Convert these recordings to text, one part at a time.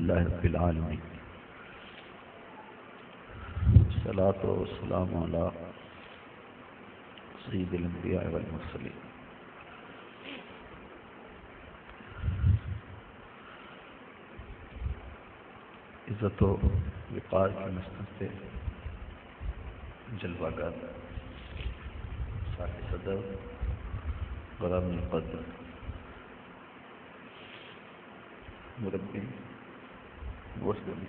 للہ رب العالمین، الصلاۃ والسلام علی سید الانبیاء والمرسلین۔ عزت و وقار کی مسند سے جلوہ گر صاحب صدر غرام القدر مربی مسلم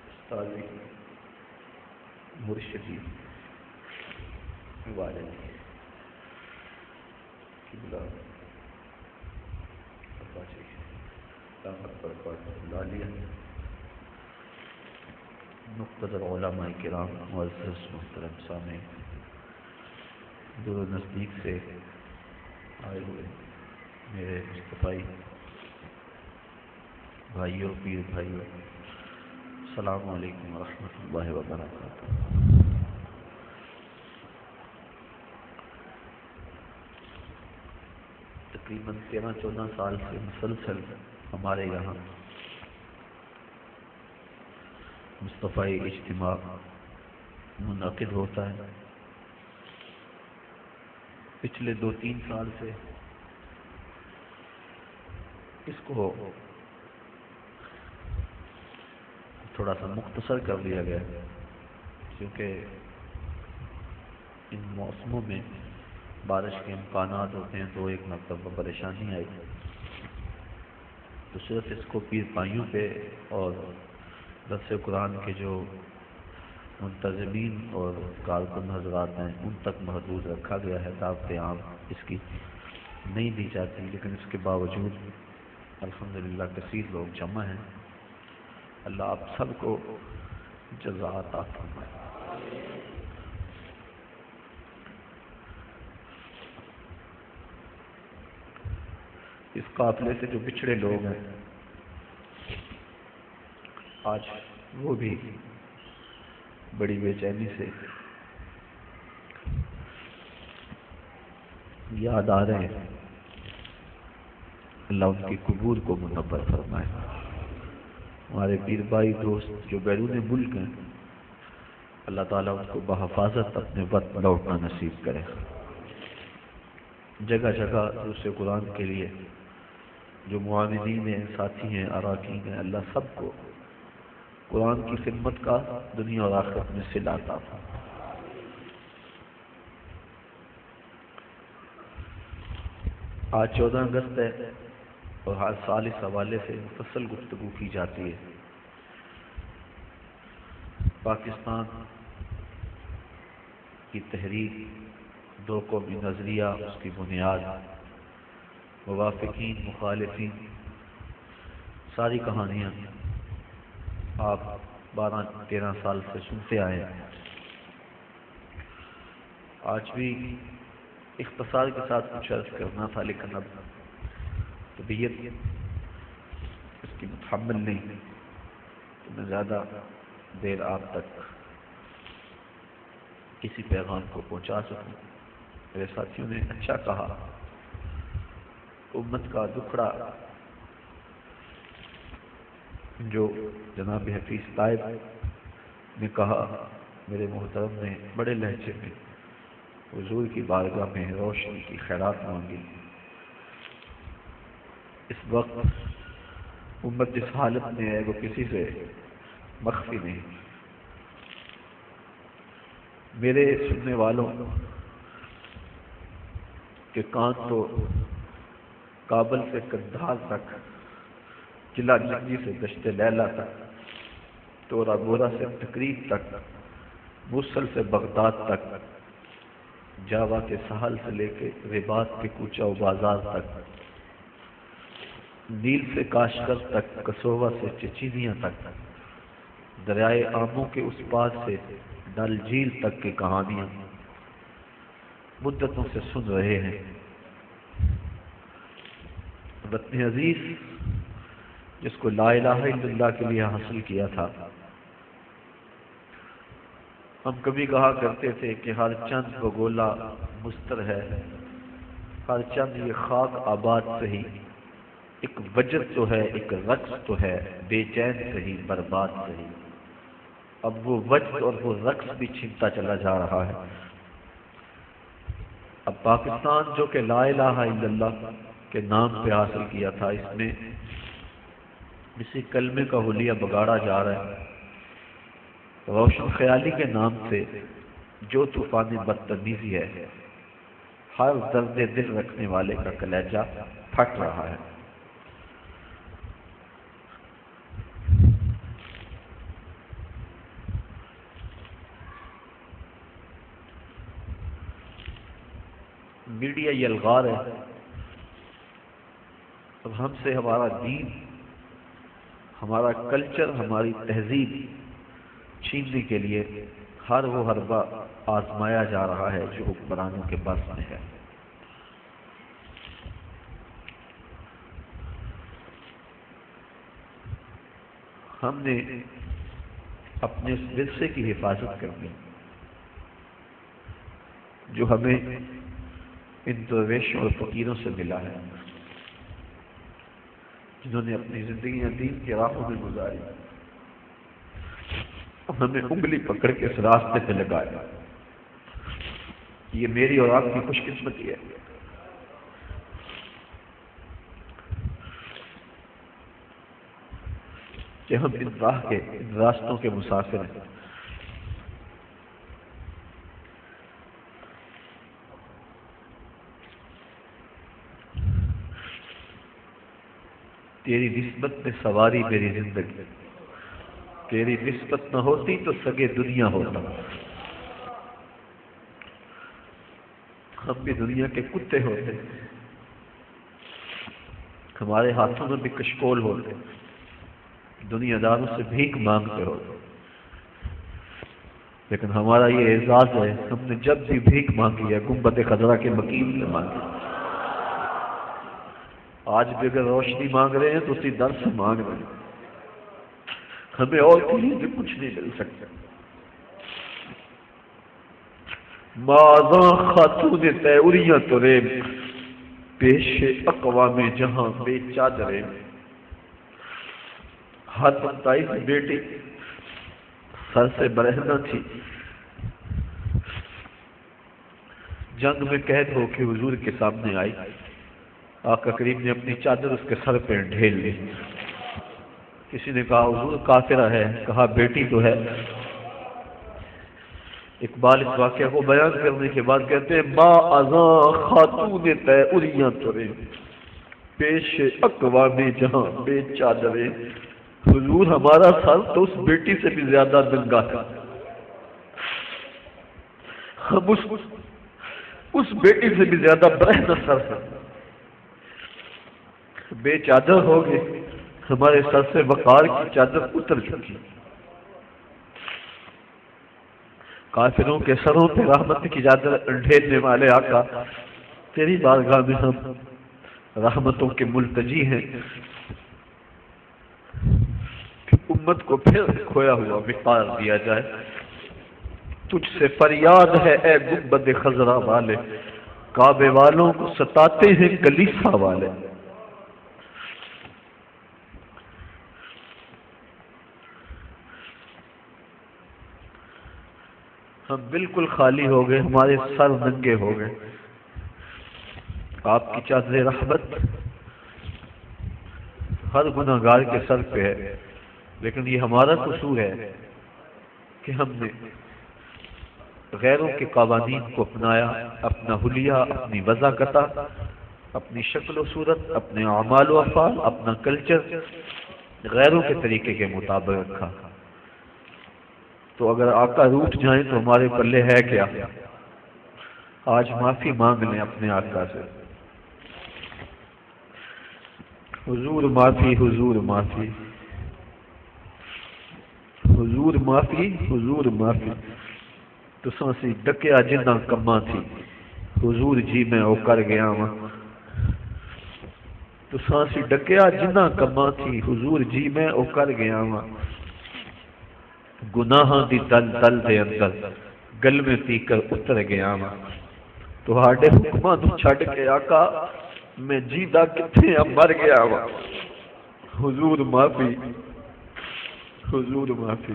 استاذی مرشدی والدی قبلہ لالیہ مقتدر علماء کرام، معزز محترم سامعین، دور و نزدیک سے آئے ہوئے میرے مصطفی بھائیوں، پیر بھائیوں، السلام علیکم ورحمۃ اللہ وبرکاتہ۔ تقریباً 13-14 سال سے مسلسل ہمارے یہاں مصطفی اجتماع منعقد ہوتا ہے۔ پچھلے 2-3 سال سے اس کو تھوڑا سا مختصر کر دیا گیا کیونکہ ان موسموں میں بارش کے امکانات ہوتے ہیں، تو ایک مرتبہ پریشانی آئی تو صرف اس کو پیر بھائیوں پہ اور درس قرآن کے جو منتظمین اور کارکن حضرات ہیں ان تک محدود رکھا گیا ہے۔ دعوت عام اس کی نہیں دی جاتی، لیکن اس کے باوجود الحمدللہ کثیر لوگ جمع ہیں۔ اللہ آپ سب کو جزا عطا فرمائے۔ اس قافلے سے جو بچھڑے لوگ ہیں آج وہ بھی بڑی بے چینی سے یاد آ رہے ہیں۔ اللہ ان کی قبور کو منور فرمائے۔ ہمارے پیر بھائی دوست جو بیرون ملک ہیں، اللہ تعالیٰ ان کو بحفاظت اپنے وطن لوٹنا نصیب کرے۔ جگہ جگہ دوسرے قرآن کے لیے جو معاونین ہیں، ساتھی ہیں، اراکین ہیں، اللہ سب کو قرآن کی خدمت کا دنیا اور آخرت میں صلہ عطا فرمائے۔ آج 14 اگست ہے اور ہر سال اس حوالے سے مفصل گفتگو کی جاتی ہے۔ پاکستان کی تحریک، دو قومی نظریہ، اس کی بنیاد، موافقین، مخالفین، ساری کہانیاں آپ 12-13 سال سے سنتے آئے ہیں۔ آج بھی اختصار کے ساتھ کچھ عرض کرنا تھا، لیکن اب طبیعت اس کی متحمل نہیں تو میں زیادہ دیر آپ تک کسی پیغام کو پہنچا سکوں۔ میرے ساتھیوں نے اچھا کہا، امت کا دکھڑا جو جناب حفیظ طائب نے کہا، میرے محترم نے بڑے لہجے میں حضور کی بارگاہ میں روشنی کی خیرات مانگی۔ اس وقت امت جس حالت میں ہے وہ کسی سے مخفی نہیں۔ میرے سننے والوں کے کان تو کابل سے کندھار تک، قلعہ جنگی سے دشت لیلہ تک، تورا بورا سے تقریب تک، موصل سے بغداد تک، جاوا کے ساحل سے لے کے رباط کے کوچہ و بازار تک، نیل سے کاشغر تک، کسوہ سے چچینیاں تک، دریائے آمو کے اس پار سے ڈل جھیل تک کی کہانیاں مدتوں سے سن رہے ہیں۔ وطن عزیز جس کو لا الہ الا اللہ کے لیے حاصل کیا تھا، ہم کبھی کہا کرتے تھے کہ ہر چند بگولا مستر ہے، ہر چند یہ خاک آباد سہی، ایک وجد تو ہے، ایک رقص تو ہے، بے چین سہی برباد سہی۔ اب وہ وجد اور وہ رقص بھی چھنتا چلا جا رہا ہے۔ اب پاکستان جو کہ لا الہ الا اللہ کے نام پہ حاصل کیا تھا، اس میں اسی کلمے کا حلیہ بگاڑا جا رہا ہے۔ روشن خیالی کے نام سے جو طوفان بدتمیزی ہے، ہر درد دل رکھنے والے کا کلیجہ پھٹ رہا ہے۔ میڈیا یہ الغار ہے، اب ہم سے ہمارا دین، ہمارا کلچر، ہماری تہذیب چھیننے کے لیے ہر وہ حربہ آزمایا جا رہا ہے جو حکمرانوں کے بس میں ہے۔ ہم نے اپنے اس ورثے کی حفاظت کرنی جو ہمیں ان درویشوں اور فقیروں سے ملا ہے، جنہوں نے اپنی زندگیاں دین کے راہوں میں گزاری، ہمیں انگلی پکڑ کے اس راستے پہ لگایا۔ یہ میری اور آپ کی خوش قسمتی ہے کہ ہم ان راستوں کے مسافر ہیں۔ تیری نسبت میں سواری میری زندگی، تیری نسبت نہ ہوتی تو سگے دنیا ہوتا۔ ہم بھی دنیا کے کتے ہوتے، ہمارے ہاتھوں میں بھی کشکول ہوتے، دنیا داروں سے بھیک مانگتے ہوتے، لیکن ہمارا یہ اعزاز ہے، ہم نے جب بھی بھیک مانگی ہے گنبد خضرا کے مکین سے مانگی۔ آج بھی اگر روشنی مانگ رہے ہیں تو اسی در سے مانگ رہے ہیں، ہمیں اور کہیں بھی کچھ نہیں مل سکتا۔ مازاں خاتون تیوریاں ترے پیش اقوام جہاں بے چادرے، ہر ستائیس بیٹی سر سے برہنہ تھی، جنگ میں قید ہو کے حضور کے سامنے آئی، آقا کریم نے اپنی چادر اس کے سر پہ ڈھیل لی۔ کسی نے کہا حضور کافرہ ہے، کہا بیٹی تو ہے۔ اقبال اس واقعہ کو بیان کرنے کے بعد کہتے ہیں ما ازاں خاتون تیوریاں ترے پیش اقوام جہاں بے چادرے، حضور ہمارا سر تو اس بیٹی سے بھی زیادہ ننگا تھا، ہم اس بیٹی سے بھی زیادہ برہنہ سر تھا، بے چادر ہو گئے، ہمارے سر سے وقار کی چادر اتر چکی۔ کافروں کے سروں پہ رحمت کی چادر ڈھیرنے والے آقا، تیری بارگاہ میں ہم رحمتوں کے ملتجی ہیں کہ امت کو پھر کھویا ہوا وقار دیا جائے۔ تجھ سے فریاد ہے اے گنبد خضرا والے، کعبے والوں کو ستاتے ہیں کلیسا والے۔ ہم بالکل خالی ہو گئے، ہمارے سر ننگے ہو گئے۔ آپ کی چادر رحمت ہر گناہ گار کے سر پہ ہے، لیکن یہ ہمارا قصور ہے کہ ہم نے غیروں کے قوانین کو اپنایا، اپنا حلیہ، اپنی وضاحت، اپنی شکل و صورت، اپنے اعمال و افعال، اپنا کلچر غیروں کے طریقے کے مطابق رکھا۔ تو اگر آقا روٹھ جائیں تو ہمارے پلے ہے کیا؟ آج معافی مانگ لیں اپنے آقا سے، حضور معافی، حضور معافی، حضور معافی، حضور معافی۔ تو سانسی ڈکیا جنہ کما تھی، حضور جی میں او کر گیا وا۔ تو سانسی ڈکیا جنہ کما تھی، حضور جی میں او کر گیا وا۔ گناہاں دی دل دل دے اندر گل میں پی کر اتر گیا وا۔ تہاڈے حکماں نوں چھڈ کے آقا میں جیتا کتنے اب مر گیا وا، حضور معافی، حضور معافی۔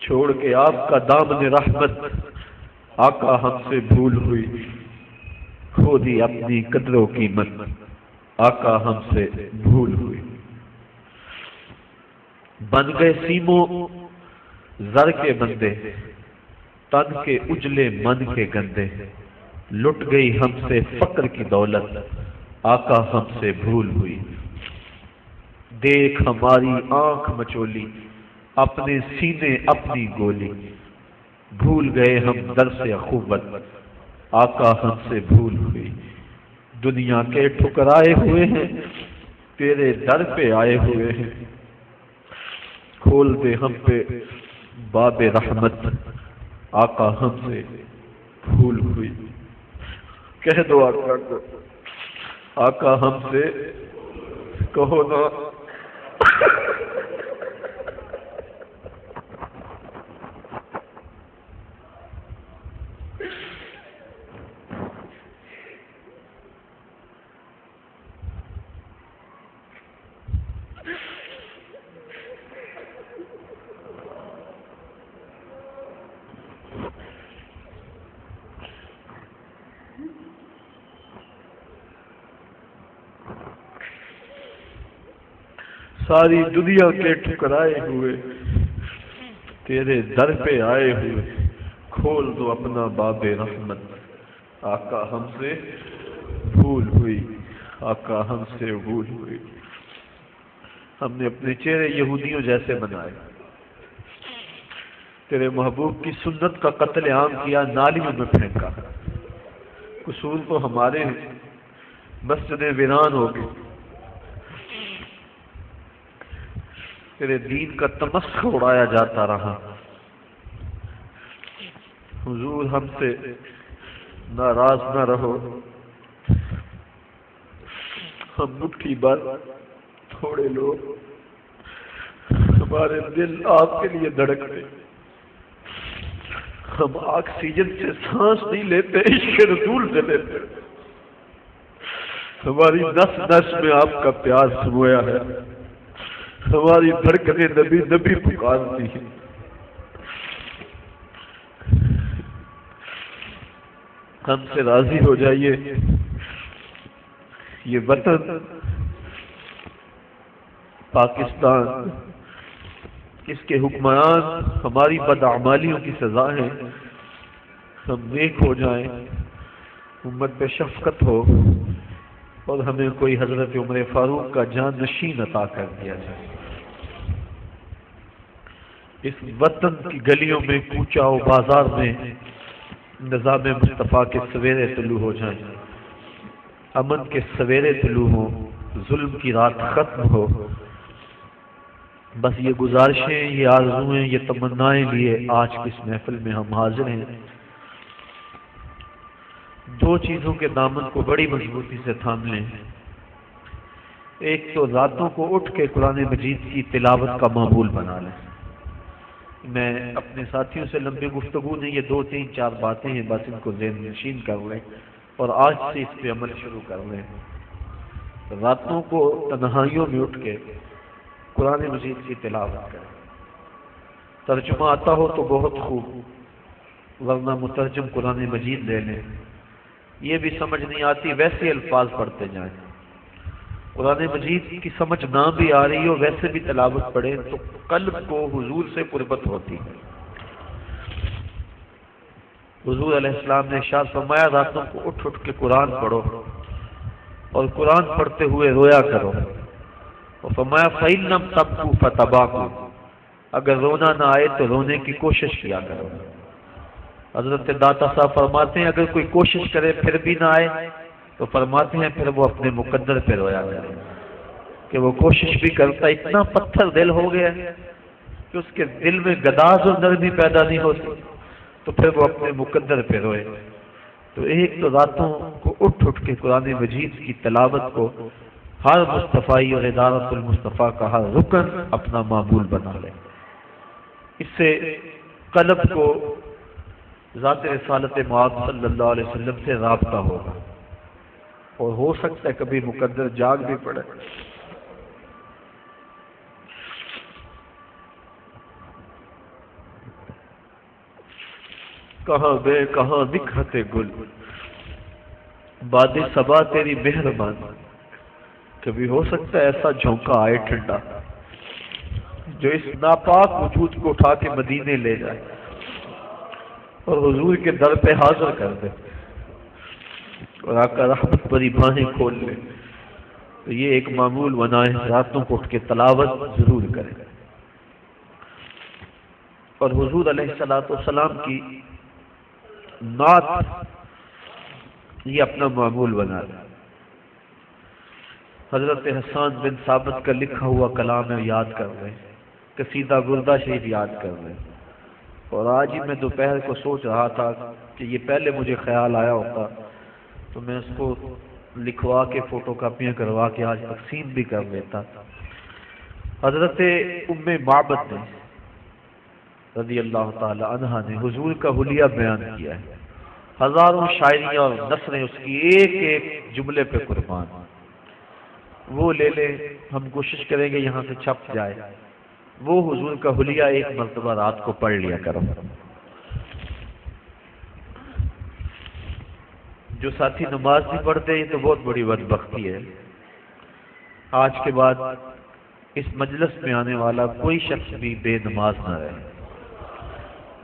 چھوڑ کے آپ کا دامن رحمت آقا ہم سے بھول ہوئی، کھو دی اپنی قدر و قیمت آقا ہم سے بھول ہوئی۔ بن گئے سیموں زر کے بندے، تن کے اجلے من کے گندے، لٹ گئی ہم سے فقر کی دولت آقا ہم سے بھول ہوئی۔ دیکھ ہماری آنکھ مچولی، اپنے سینے اپنی گولی، بھول گئے ہم درس اخوت آقا ہم سے بھول ہوئی۔ دنیا کے ٹھکرائے ہوئے ہیں، تیرے در پہ آئے ہوئے ہیں، کھول دے ہم پہ باب رحمت آقا ہم سے بھول ہوئی۔ کہہ دو آقا کو، آقا ہم سے کہو نا۔ ساری دنیا کے ٹھکرائے ہوئے تیرے در پہ آئے ہوئے، کھول دو اپنا باب رحمت آقا ہم سے بھول ہوئی، آقا ہم سے بھول ہوئی۔ ہم نے اپنے چہرے یہودیوں جیسے بنائے، تیرے محبوب کی سنت کا قتل عام کیا، نالیوں میں پھینکا۔ قصور تو ہمارے ہیں، مسجدیں ویران ہو گئی، تیرے دین کا تمسخر اڑایا جاتا رہا۔ حضور ہم سے ناراض نہ رہو، ہم مٹھی بھر تھوڑے لوگ، ہمارے دل آپ کے لیے دھڑکتے، ہم آکسیجن سے سانس نہیں لیتے، عشق رسول سے لیتے، ہماری نس نس میں آپ کا پیار سمویا ہے، ہماری دھڑکنیں نبی نبی پکارتی ہیں۔ ہم سے راضی ہو جائیے، یہ وطن پاکستان، اس کے حکمران ہماری بدعمالیوں کی سزا ہے، ہم نیک ہو جائیں، امت پہ شفقت ہو، اور ہمیں کوئی حضرت عمر فاروق کا جان نشین عطا کر دیا جائے۔ اس وطن کی گلیوں میں، کوچہ و بازار میں نظام مصطفیٰ کے سویرے طلوع ہو جائیں، امن کے سویرے طلوع ہوں، ظلم کی رات ختم ہو۔ بس یہ گزارشیں، یہ آرزویں، یہ تمنائیں لیے آج کی اس محفل میں ہم حاضر ہیں۔ دو چیزوں کے دامن کو بڑی مضبوطی سے تھام لیں، ایک تو راتوں کو اٹھ کے قرآن مجید کی تلاوت کا معمول بنا لیں۔ میں اپنے ساتھیوں سے لمبی گفتگو نہیں، یہ 2-3-4 باتیں ہیں، بس ان کو ذہن نشین کر لیں اور آج سے اس پہ عمل شروع کر لیں۔ راتوں کو تنہائیوں میں اٹھ کے قرآن مجید کی تلاوت کریں، ترجمہ آتا ہو تو بہت خوب، ورنہ مترجم قرآن مجید لے لیں، یہ بھی سمجھ نہیں آتی ویسے الفاظ پڑھتے جائیں، قرآن مجید کی سمجھ نہ بھی آ رہی ہو ویسے بھی تلاوت پڑھیں تو قلب کو حضور سے قربت ہوتی ہے۔ حضور علیہ السلام نے ارشاد فرمایا راتوں کو اٹھ اٹھ کے قرآن پڑھو اور قرآن پڑھتے ہوئے رویا کرو، اور فرمایا فَإِن لَمْ تَبْكُوا فَتَبَاكُوا، اگر رونا نہ آئے تو رونے کی کوشش کیا کرو۔ حضرت داتا صاحب فرماتے ہیں اگر کوئی کوشش کرے پھر بھی نہ آئے تو فرماتے ہیں پھر وہ اپنے مقدر پہ رویا کرے، کہ وہ کوشش بھی کرتا اتنا پتھر دل ہو گیا کہ اس کے دل میں گداز اور نرمی پیدا نہیں ہوتی، تو پھر وہ اپنے مقدر پہ روئے۔ تو ایک تو راتوں کو اٹھ اٹھ کے قرآن مجید کی تلاوت کو ہر مصطفی اور ادارت المصطفیٰ کا ہر رکن اپنا معمول بنا لے، اس سے قلب کو ذات رسالت معاذ صلی اللہ علیہ وسلم سے رابطہ ہوگا، اور ہو سکتا ہے کبھی مقدر جاگ بھی پڑے۔ کہاں بے کہاں نکھرتے گل، باد صبا تیری مہربان، کبھی ہو سکتا ہے ایسا جھونکا آئے ٹھنڈا جو اس ناپاک وجود کو اٹھا کے مدینے لے جائے اور حضور کے در پہ حاضر کر دے اور آقا رحمت بری باہیں کھول لے۔ تو یہ ایک معمول بنائے، راتوں کو اٹھ کے تلاوت ضرور کرے، اور حضور علیہ السلام کی نعت یہ اپنا معمول بنا لے۔ حضرت حسان بن ثابت کا لکھا ہوا کلام ہے، یاد کر رہے ہیں، قصیدہ گردہ شریف یاد کر رہے ہیں۔ اور آج ہی میں دوپہر کو سوچ رہا تھا کہ یہ پہلے مجھے خیال آیا ہوتا تو میں اس کو لکھوا کے فوٹو کاپیاں کروا کے آج تقسیم بھی کر لیتا۔ حضرت ام معبد نے رضی اللہ تعالی عنہا نے حضور کا حلیہ بیان کیا ہے، ہزاروں شاعریاں اور نثریں اس کی ایک ایک جملے پہ قربان۔ وہ لے لے، ہم کوشش کریں گے یہاں سے چھپ جائے۔ وہ حضور کا حلیہ ایک مرتبہ رات کو پڑھ لیا کرو۔ جو ساتھی نماز نہیں پڑھتے یہ تو بہت بڑی بدبختی ہے۔ آج کے بعد اس مجلس میں آنے والا کوئی شخص بھی بے نماز نہ رہے۔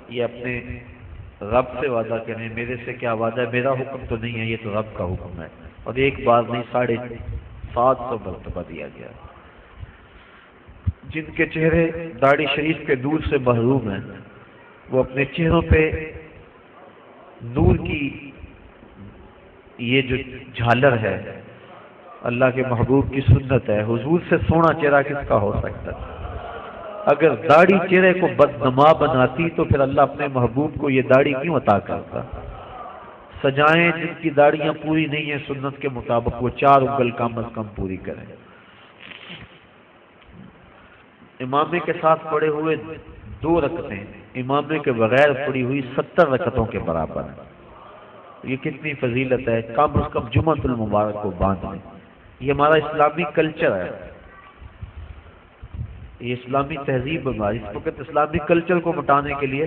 یہ اپنے رب سے وعدہ کریں، میرے سے کیا وعدہ ہے، میرا حکم تو نہیں ہے، یہ تو رب کا حکم ہے، اور ایک بار نہیں 750 مرتبہ دیا گیا۔ جن کے چہرے داڑھی شریف کے نور سے محروم ہیں وہ اپنے چہروں پہ نور کی یہ جو جھالر ہے، اللہ کے محبوب کی سنت ہے، حضور سے سونا چہرہ کس کا ہو سکتا ہے؟ اگر داڑھی چہرے کو بدنما بناتی تو پھر اللہ اپنے محبوب کو یہ داڑھی کیوں عطا کرتا؟ سجائیں جن کی داڑیاں پوری نہیں ہیں سنت کے مطابق، وہ 4 انگل کم از کم پوری کریں۔ امامے کے ساتھ پڑے ہوئے 2 رکعتیں امامے کے بغیر پڑی ہوئی 70 رکعتوں کے برابر ہیں۔ یہ کتنی فضیلت ہے، کم از کم جمعۃ المبارک کو باندھیں۔ یہ ہمارا اسلامی کلچر ہے، یہ اسلامی تہذیب ہماری، اس وقت اسلامی کلچر کو مٹانے کے لیے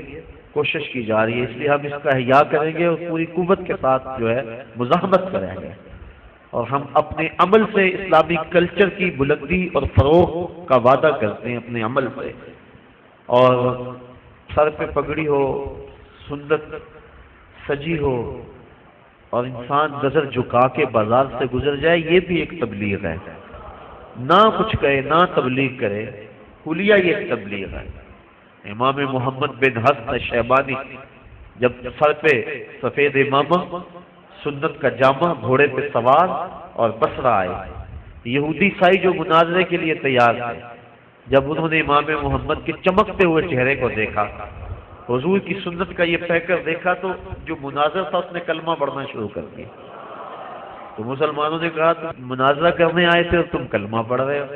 کوشش کی جا رہی ہے، اس لیے ہم اس کا احیاء کریں گے اور پوری قوت کے ساتھ جو ہے مزاحمت کریں گے، اور ہم اپنے عمل سے اسلامی کلچر کی بلندی اور فروغ کا وعدہ کرتے ہیں اپنے عمل سے۔ اور سر پہ پگڑی ہو، سنت سجی ہو، اور انسان نظر جھکا کے بازار سے گزر جائے، یہ بھی ایک تبلیغ ہے۔ نہ کچھ کہے نہ تبلیغ کرے، حلیہ یہ ایک تبلیغ ہے۔ امام محمد بن حسن شیبانی جب سر پہ سفید امامہ، سنت کا جامہ، گھوڑے پہ سوار اور بصرہ آئے، یہودی عیسائی جو مناظرے کے لیے تیار تھے، جب انہوں نے امام محمد کے چمکتے ہوئے چہرے کو دیکھا، حضور کی سنت کا یہ پیکر دیکھا، تو جو مناظر تھا اس نے کلمہ پڑھنا شروع کر دیا۔ تو مسلمانوں نے کہا تم مناظرہ کرنے آئے تھے اور تم کلمہ پڑھ رہے ہو؟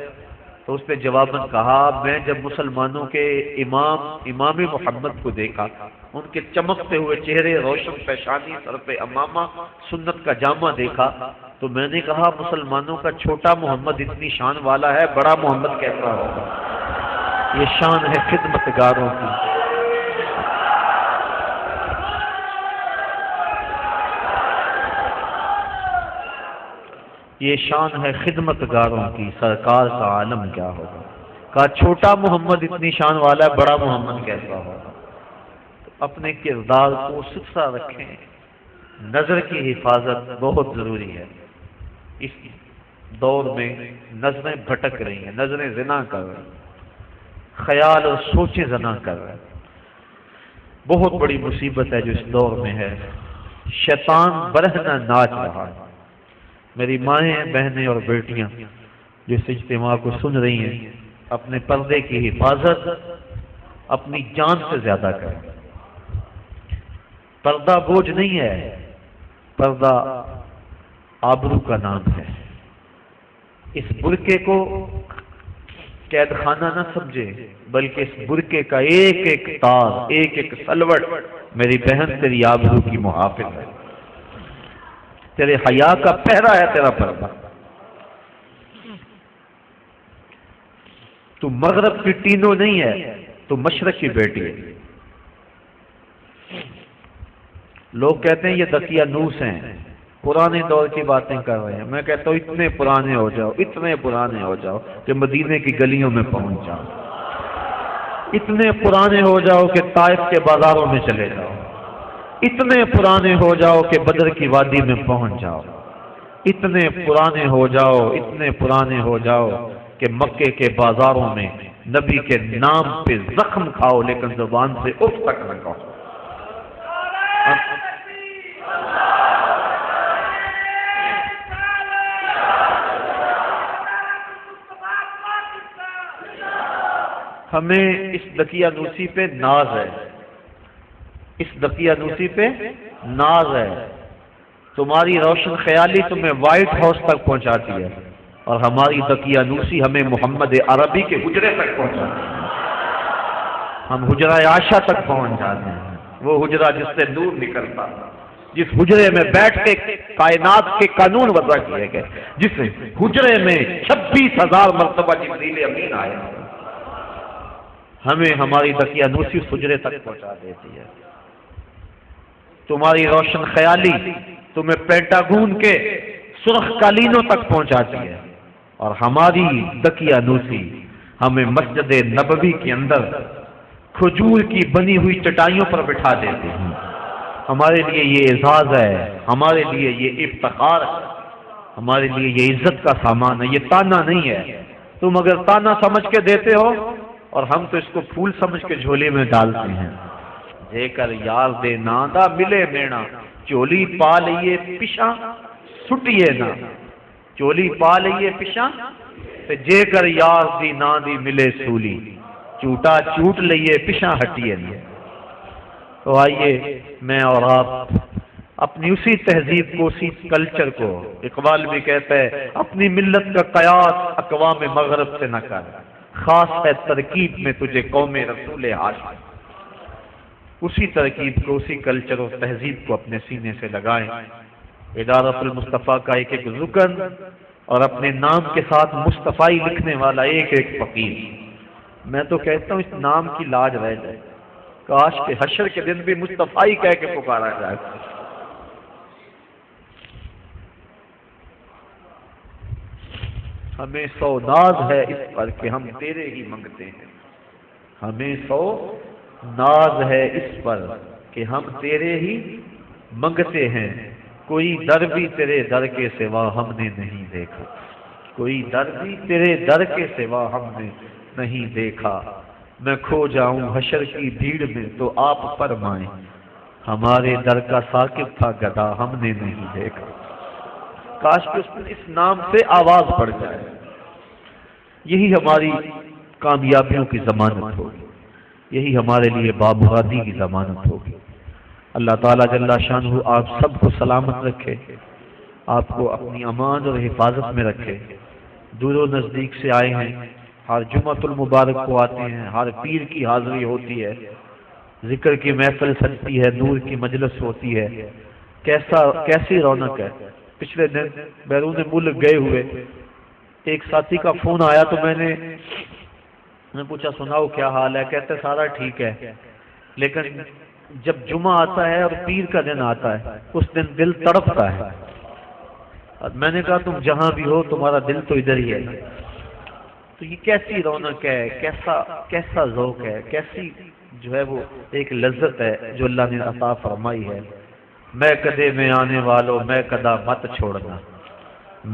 تو اس نے جواباً کہا میں جب مسلمانوں کے امام محمد کو دیکھا، ان کے چمکتے ہوئے چہرے، روشن پیشانی، سر پہ امامہ، سنت کا جامہ دیکھا، تو میں نے کہا مسلمانوں کا چھوٹا محمد اتنی شان والا ہے، بڑا محمد کیسا ہوگا؟ یہ شان ہے خدمتگاروں کی۔ یہ شان ہے خدمتگاروں کی، سرکار کا عالم کیا ہوگا؟ کہا چھوٹا محمد اتنی شان والا ہے، بڑا محمد کیسا ہوگا؟ اپنے کردار کو ستھرا رکھیں، نظر کی حفاظت بہت ضروری ہے۔ اس دور میں نظریں بھٹک رہی ہیں، نظریں زنا کر رہی ہیں، خیال اور سوچیں زنا کر رہے ہیں۔ بہت بڑی مصیبت ہے جو اس دور میں ہے۔ شیطان برہنہ ناچ رہا ہے۔ میری مائیں، بہنیں اور بیٹیاں جو اس اجتماع کو سن رہی ہیں، اپنے پردے کی حفاظت اپنی جان سے زیادہ کریں۔ پردہ بوجھ نہیں ہے، پردہ آبرو کا نام ہے۔ اس برقعے کو قید خانہ نہ سمجھے، بلکہ اس برقعے کا ایک ایک تار، ایک ایک سلوٹ میری بہن تیری آبرو کی محافظ ہے، تیرے حیا کا پہرا ہے تیرا پردہ۔ تو مغرب کی ٹینو نہیں ہے، تو مشرق کی بیٹی ہے۔ لوگ کہتے ہیں یہ دقیانوس ہیں، پرانے دور کی باتیں کر رہے ہیں۔ میں کہتا ہوں اتنے پرانے ہو جاؤ، اتنے پرانے ہو جاؤ کہ مدینے کی گلیوں میں پہنچ جاؤ، اتنے پرانے ہو جاؤ کہ طائف کے بازاروں میں چلے جاؤ، اتنے پرانے ہو جاؤ کہ بدر کی وادی میں پہنچ جاؤ، اتنے پرانے ہو جاؤ، اتنے پرانے ہو جاؤ کہ مکے کے بازاروں میں نبی کے نام پہ زخم کھاؤ لیکن زبان سے اف تک نہ کہو۔ ہمیں اس دقیانوسی پہ ناز ہے، اس دقیانوسی پہ ناز ہے۔ تمہاری روشن خیالی تمہیں وائٹ ہاؤس تک پہنچاتی ہے اور ہماری دقیانوسی ہمیں محمد عربی کے حجرے تک پہنچاتی ہے۔ ہم حجرہ عائشہ تک پہنچ جاتے ہیں، وہ حجرہ جس سے نور نکلتا، جس حجرے میں بیٹھ کے کائنات کے قانون وضع کیے گئے، جس حجرے میں 26,000 مرتبہ جبریل امین آئے، ہمیں ہماری دقیانوسی اس حجرے تک پہنچا دیتی ہے۔ تمہاری روشن خیالی تمہیں پینٹاگون کے سرخ قالینوں تک پہنچاتی ہے اور ہماری دقیانوسی ہمیں مسجد نبوی کے اندر کھجور کی بنی ہوئی چٹائیوں پر بٹھا دیتے ہیں۔ ہمارے لیے یہ اعزاز ہے، ہمارے لیے یہ افتخار ہے، ہمارے لیے یہ عزت کا سامان ہے، یہ تانا نہیں ہے۔ تم اگر تانا سمجھ کے دیتے ہو اور ہم تو اس کو پھول سمجھ کے جھولے میں ڈالتے ہیں۔ جے کر یار دے ناندا ملے مینا، چولی پا لئیے پشاں سٹیے نا، چولی پا لئیے پشاں تے جے کر یار دی ناندی ملے سولی، چوٹا چوٹ لئیے پشاں ہٹیے نا۔ تو آئیے میں اور آپ اپنی اسی تہذیب کو، اسی کلچر کو، اقبال بھی کہتا ہے اپنی ملت کا قیاس اقوام مغرب سے نہ کر، خاص ہے ترکیب میں تجھے قوم رسول ہاشم۔ اسی ترکیب کو، اسی کلچر اور تہذیب کو اپنے سینے سے لگائیں۔ ادارت المصطفیٰ کا ایک ایک رکن اور اپنے نام کے ساتھ مصطفی لکھنے والا ایک ایک فقیر۔ میں تو کہتا ہوں اس نام کی لاج رہ جائے، کاش کہ حشر کے دن بھی مصطفی کہہ کے پکارا جائے۔ ہمیں سو ناز ہے اس پر کہ ہم تیرے ہی منگتے ہیں، ہمیں سو ناز ہے اس پر کہ ہم تیرے ہی منگتے ہیں۔ کوئی در بھی تیرے در کے سوا ہم نے نہیں دیکھا، کوئی در بھی تیرے در کے سوا ہم نے نہیں دیکھا۔ میں کھو جاؤں حشر کی بھیڑ میں تو آپ فرمائیں، ہمارے در کا ساکب تھا گدا ہم نے نہیں دیکھا۔ کاش کہ اس نام سے آواز پڑ جائے، یہی ہماری کامیابیوں کی ضمانت ہوگی، یہی ہمارے لیے بامرادی کی ضمانت ہوگی۔ اللہ تعالیٰ جل شانہ آپ سب کو سلامت رکھے، آپ کو اپنی امان اور حفاظت میں رکھے۔ دور و نزدیک سے آئے ہیں، ہر جمعۃ المبارک کو آتے ہیں، ہر پیر کی حاضری ہوتی ہے، ذکر کی محفل سجتی ہے، نور کی مجلس ہوتی ہے، کیسی رونق ہے۔ پچھلے دن بیرون ملک گئے ہوئے ایک ساتھی کا فون آیا تو میں نے پوچھا سناؤ کیا حال ہے؟ کہتے سارا ٹھیک ہے، لیکن جب جمعہ آتا ہے اور پیر کا دن آتا ہے اس دن دل تڑپتا ہے۔ اور میں نے کہا تم جہاں بھی ہو تمہارا دل تو ادھر ہی ہے۔ تو یہ کیسی رونق ہے، کیسا ذوق ہے، کیسی جو ہے وہ ایک لذت ہے جو اللہ نے عطا فرمائی ہے۔ میں کدے میں آنے والوں میں کدا مت چھوڑنا،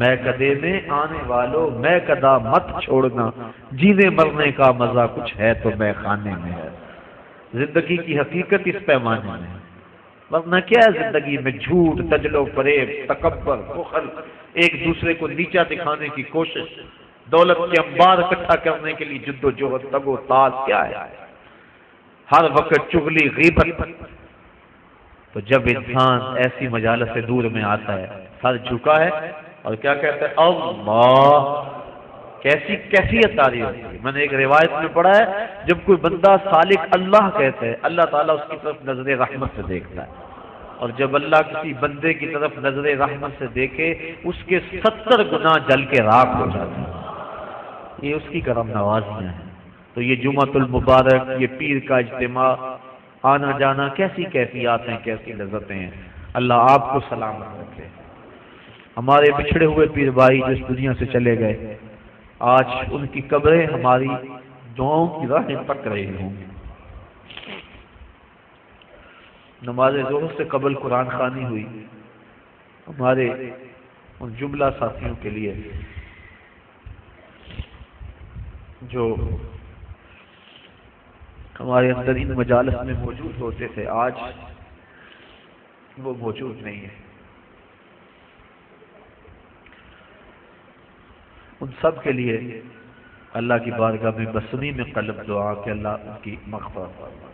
میں کدے میں آنے والوں میں کدا مت چھوڑنا، جینے مرنے کا مزہ کچھ ہے تو میں خانے میں ہے۔ زندگی کی حقیقت اس پیمانے میں، ورنہ کیا ہے زندگی میں؟ جھوٹ، دجل و فریب، تکبر، بخل، ایک دوسرے کو نیچا دکھانے کی کوشش، دولت کے انبار اکٹھا کرنے کے لیے جد و جہد، تگ و تاز، کیا ہے؟ ہر وقت چغلی، غیبت۔ تو جب انسان ایسی مجالس سے دور میں آتا ہے، سر جھکا ہے اور کیا کہتا ہے؟ اللہ کیسی کیفیت تاری ہوتی ہے. میں نے ایک روایت میں پڑھا ہے جب کوئی بندہ سالک اللہ کہتا ہے اللہ تعالیٰ اس کی طرف نظر رحمت سے دیکھتا ہے، اور جب اللہ کسی بندے کی طرف نظر رحمت سے دیکھے اس کے 70 گناہ جل کے راکھ ہو جاتے ہیں. یہ اس کی کرم نوازیاں ہیں. تو یہ جمعۃ المبارک، یہ پیر کا اجتماع، آنا جانا، کیسی کیفیات ہیں، کیسی لذتیں ہیں. اللہ آپ کو سلامت رکھے. ہمارے بچھڑے ہوئے پیر بھائی جو اس دنیا سے چلے گئے، آج ان کی قبریں ہماری دعاؤں کی راہیں تک رہی ہوں. نماز ظہر سے قبل قرآن خوانی ہوئی. ہمارے ان جملہ ساتھیوں کے لیے جو ہمارے اندر ان مجالس میں موجود ہوتے تھے، آج وہ موجود نہیں ہے. ان سب کے لیے اللہ کی بارگاہ میں بسمی میں قلب دعا کہ اللہ ان کی مغفرت فرمائے.